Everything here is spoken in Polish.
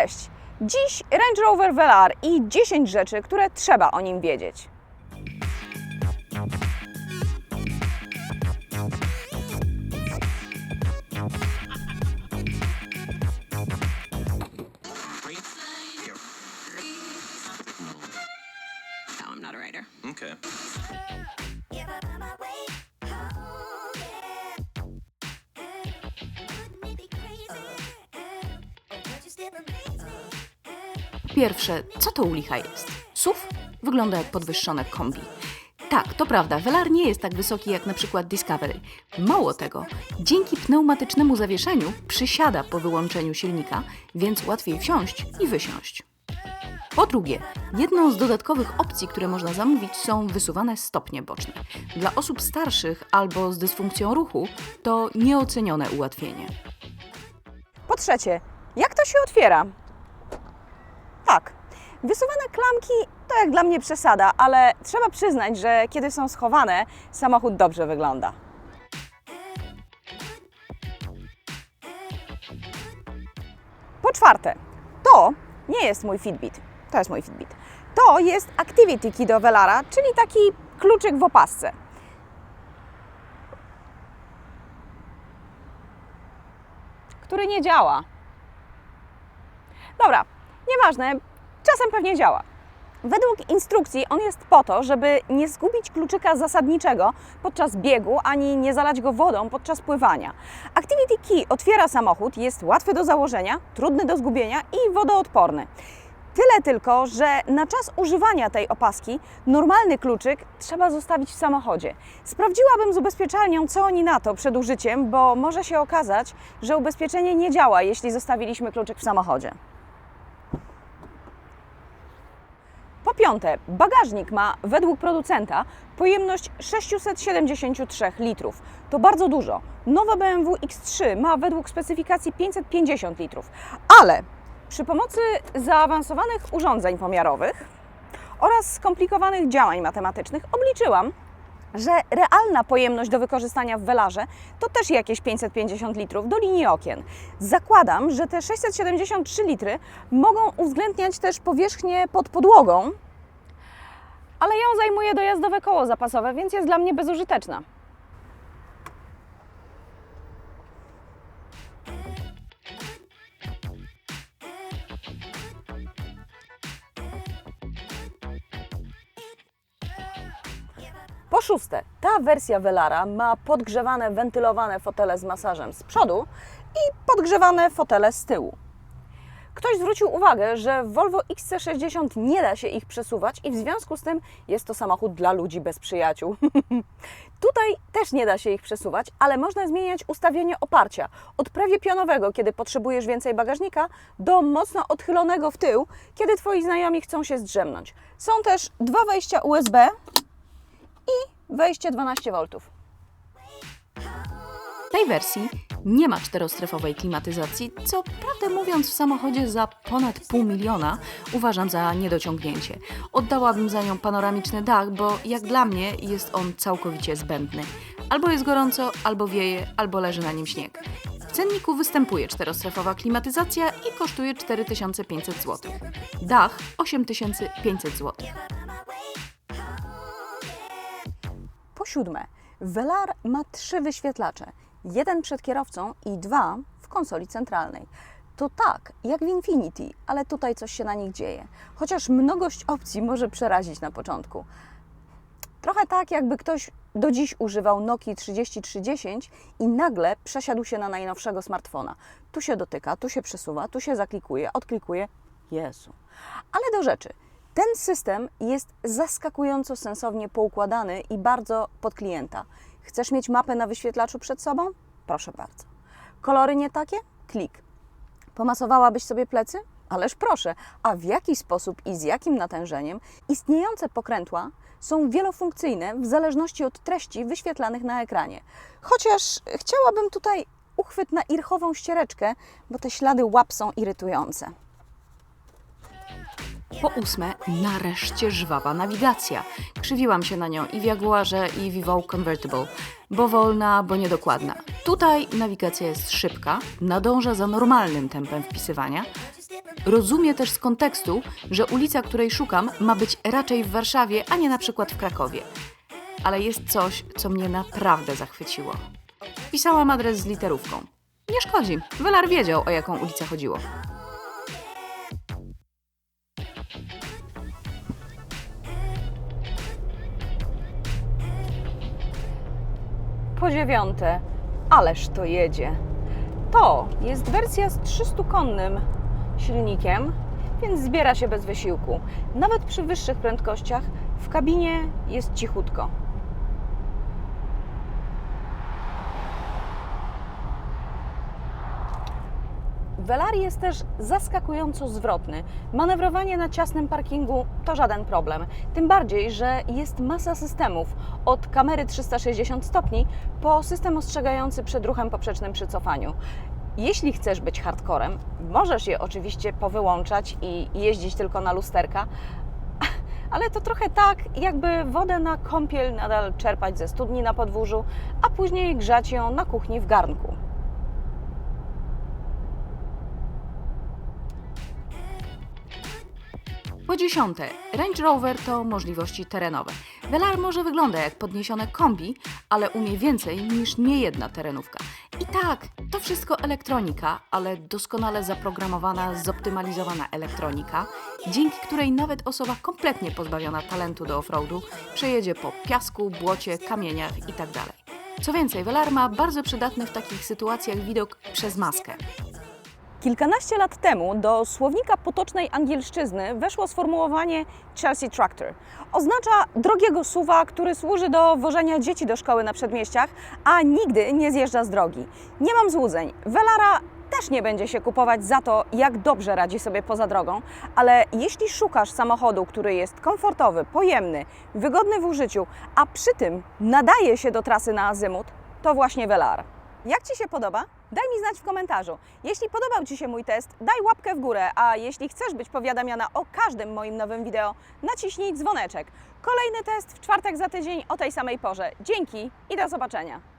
Cześć! Dziś Range Rover Velar i 10 rzeczy, które trzeba o nim wiedzieć. I'm not a writer. Okay. Pierwsze, co to u licha jest? SUV? Wygląda jak podwyższone kombi. Tak, to prawda, Velar nie jest tak wysoki jak na przykład Discovery. Mało tego, dzięki pneumatycznemu zawieszeniu przysiada po wyłączeniu silnika, więc łatwiej wsiąść i wysiąść. Po drugie, jedną z dodatkowych opcji, które można zamówić, są wysuwane stopnie boczne. Dla osób starszych albo z dysfunkcją ruchu to nieocenione ułatwienie. Po trzecie, jak to się otwiera? Tak, wysuwane klamki to jak dla mnie przesada, ale trzeba przyznać, że kiedy są schowane, samochód dobrze wygląda. Po czwarte, to nie jest mój Fitbit. To jest mój Fitbit. To jest Activity Key do Velara, czyli taki kluczyk w opasce. Który nie działa. Dobra, nieważne, czasem pewnie działa. Według instrukcji on jest po to, żeby nie zgubić kluczyka zasadniczego podczas biegu, ani nie zalać go wodą podczas pływania. Activity Key otwiera samochód, jest łatwy do założenia, trudny do zgubienia i wodoodporny. Tyle tylko, że na czas używania tej opaski normalny kluczyk trzeba zostawić w samochodzie. Sprawdziłabym z ubezpieczalnią, co oni na to przed użyciem, bo może się okazać, że ubezpieczenie nie działa, jeśli zostawiliśmy kluczyk w samochodzie. Po piąte, bagażnik ma według producenta pojemność 673 litrów. To bardzo dużo. Nowe BMW X3 ma według specyfikacji 550 litrów, ale przy pomocy zaawansowanych urządzeń pomiarowych oraz skomplikowanych działań matematycznych obliczyłam, że realna pojemność do wykorzystania w Velarze to też jakieś 550 litrów do linii okien. Zakładam, że te 673 litry mogą uwzględniać też powierzchnię pod podłogą, ale ją zajmuje dojazdowe koło zapasowe, więc jest dla mnie bezużyteczna. Po szóste, ta wersja Velara ma podgrzewane, wentylowane fotele z masażem z przodu i podgrzewane fotele z tyłu. Ktoś zwrócił uwagę, że w Volvo XC60 nie da się ich przesuwać i w związku z tym jest to samochód dla ludzi bez przyjaciół. Tutaj też nie da się ich przesuwać, ale można zmieniać ustawienie oparcia od prawie pionowego, kiedy potrzebujesz więcej bagażnika, do mocno odchylonego w tył, kiedy Twoi znajomi chcą się zdrzemnąć. Są też dwa wejścia USB i wejście 12V. W tej wersji nie ma czterostrefowej klimatyzacji, co prawdę mówiąc w samochodzie za ponad $500 000 uważam za niedociągnięcie. Oddałabym za nią panoramiczny dach, bo jak dla mnie jest on całkowicie zbędny. Albo jest gorąco, albo wieje, albo leży na nim śnieg. W cenniku występuje czterostrefowa klimatyzacja i kosztuje 4500 zł. Dach 8500 zł. Po siódme, Velar ma 3 wyświetlacze. Jeden przed kierowcą i 2 w konsoli centralnej. To tak, jak w Infiniti, ale tutaj coś się na nich dzieje. Chociaż mnogość opcji może przerazić na początku. Trochę tak, jakby ktoś do dziś używał Nokii 3310 i nagle przesiadł się na najnowszego smartfona. Tu się dotyka, tu się przesuwa, tu się zaklikuje, odklikuje. Jezu. Ale do rzeczy. Ten system jest zaskakująco sensownie poukładany i bardzo pod klienta. Chcesz mieć mapę na wyświetlaczu przed sobą? Proszę bardzo. Kolory nie takie? Klik. Pomasowałabyś sobie plecy? Ależ proszę. A w jaki sposób i z jakim natężeniem? Istniejące pokrętła są wielofunkcyjne w zależności od treści wyświetlanych na ekranie. Chociaż chciałabym tutaj uchwyt na irchową ściereczkę, bo te ślady łap są irytujące. Po ósme, nareszcie żwawa nawigacja. Krzywiłam się na nią i w Jaguarze, i w Evoque Convertible, bo wolna, bo niedokładna. Tutaj nawigacja jest szybka, nadąża za normalnym tempem wpisywania, Rozumie też z kontekstu, że ulica, której szukam, ma być raczej w Warszawie, a nie na przykład w Krakowie. Ale jest coś, co mnie naprawdę zachwyciło. Pisałam adres z literówką. Nie szkodzi, Welar wiedział, o jaką ulicę chodziło. Po 9, ależ to jedzie. To jest wersja z 300-konnym silnikiem, więc zbiera się bez wysiłku. Nawet przy wyższych prędkościach w kabinie jest cichutko. Velar jest też zaskakująco zwrotny. Manewrowanie na ciasnym parkingu to żaden problem. Tym bardziej, że jest masa systemów. Od kamery 360 stopni po system ostrzegający przed ruchem poprzecznym przy cofaniu. Jeśli chcesz być hardcorem, możesz je oczywiście powyłączać i jeździć tylko na lusterka, ale to trochę tak, jakby wodę na kąpiel nadal czerpać ze studni na podwórzu, a później grzać ją na kuchni w garnku. Po 10, Range Rover to możliwości terenowe. Velar może wygląda jak podniesione kombi, ale umie więcej niż niejedna terenówka. I tak, to wszystko elektronika, ale doskonale zaprogramowana, zoptymalizowana elektronika, dzięki której nawet osoba kompletnie pozbawiona talentu do offroadu przejedzie po piasku, błocie, kamieniach itd. Co więcej, Velar ma bardzo przydatny w takich sytuacjach widok przez maskę. Kilkanaście lat temu do słownika potocznej angielszczyzny weszło sformułowanie Chelsea Tractor. Oznacza drogiego SUV-a, który służy do wożenia dzieci do szkoły na przedmieściach, a nigdy nie zjeżdża z drogi. Nie mam złudzeń, Velara też nie będzie się kupować za to, jak dobrze radzi sobie poza drogą, ale jeśli szukasz samochodu, który jest komfortowy, pojemny, wygodny w użyciu, a przy tym nadaje się do trasy na azymut, to właśnie Velar. Jak Ci się podoba? Daj mi znać w komentarzu. Jeśli podobał Ci się mój test, daj łapkę w górę, a jeśli chcesz być powiadamiana o każdym moim nowym wideo, naciśnij dzwoneczek. Kolejny test w czwartek za tydzień o tej samej porze. Dzięki i do zobaczenia.